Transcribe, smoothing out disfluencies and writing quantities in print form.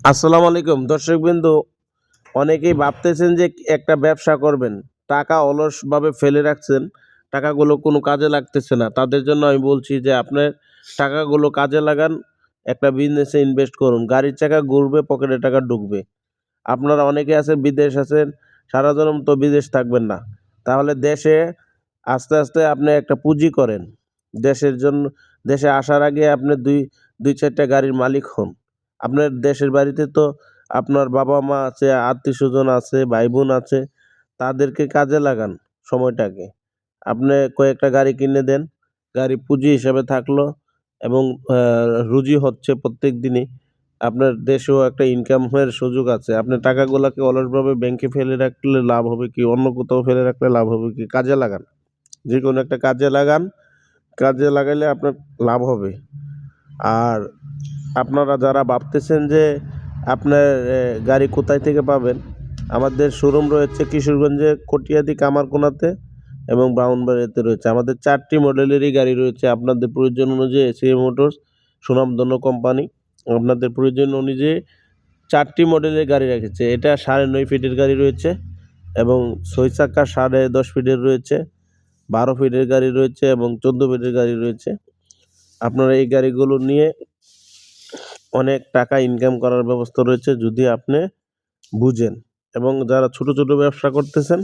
আসসালামু আলাইকুম দর্শকবৃন্দ। অনেকেই ভাবতেছেন যে একটা ব্যবসা করবেন, টাকা অলসভাবে ফেলে রাখছেন, টাকাগুলো কোনো কাজে লাগতেছে না। তাদের জন্য আমি বলছি যে আপনার টাকাগুলো কাজে লাগান, একটা বিজনেসে ইনভেস্ট করুন। গাড়ির চাকা ঘুরবে, পকেটে টাকা ঢুকবে। আপনারা অনেকে আছেন বিদেশ আছেন, সারা জনম তো বিদেশ থাকবেন না। তাহলে দেশে আস্তে আস্তে আপনি একটা পুঁজি করেন। দেশের জন্য, দেশে আসার আগে আপনি দুই চারটা গাড়ির মালিক হন। আপনার দেশের বাড়িতে তো আপনার বাবা মা আছে, আত্মীয় স্বজন আছে, ভাই বোন আছে, তাদেরকে কাজে লাগান সময়টাকে। আপনি কয়েকটা গাড়ি কিনে দেন, গাড়ি পুঁজি হিসাবে থাকলো এবং রুজি হচ্ছে প্রত্যেক দিনই। আপনার দেশেও একটা ইনকামের সুযোগ আছে। আপনি টাকাগুলাকে অলসভাবে ব্যাংকে ফেলে রাখলে লাভ হবে কি? অন্য কোথাও ফেলে রাখলে লাভ হবে কি? কাজে লাগান। যেকোনো একটা কাজে লাগান। কাজে লাগাইলে আপনার লাভ হবে। আর আপনারা যারা ভাবতেছেন যে আপনার গাড়ি কোথায় থেকে পাবেন, আমাদের শোরুম রয়েছে কিশোরগঞ্জে কটিয়াদি কামারকোনাতে এবং ব্রাহ্মণবাড়িয়াতে রয়েছে। আমাদের 4টি মডেলেরই গাড়ি রয়েছে। আপনাদের প্রয়োজন অনুযায়ী এসিএ মোটরস সুনামধন্য কোম্পানি আপনাদের প্রয়োজন অনুযায়ী 4টি মডেলের গাড়ি রেখেছে। এটা 9.5 ফিটের গাড়ি রয়েছে এবং 6 চাকা 10.5 ফিটের রয়েছে, 12 ফিটের গাড়ি রয়েছে এবং 14 ফিটের গাড়ি রয়েছে। আপনারা এই গাড়িগুলো নিয়ে অনেক টাকা ইনকাম করার ব্যবস্থা রয়েছে যদি আপনি বুঝেন। এবং যারা ছোট ছোট ব্যবসা করতেছেন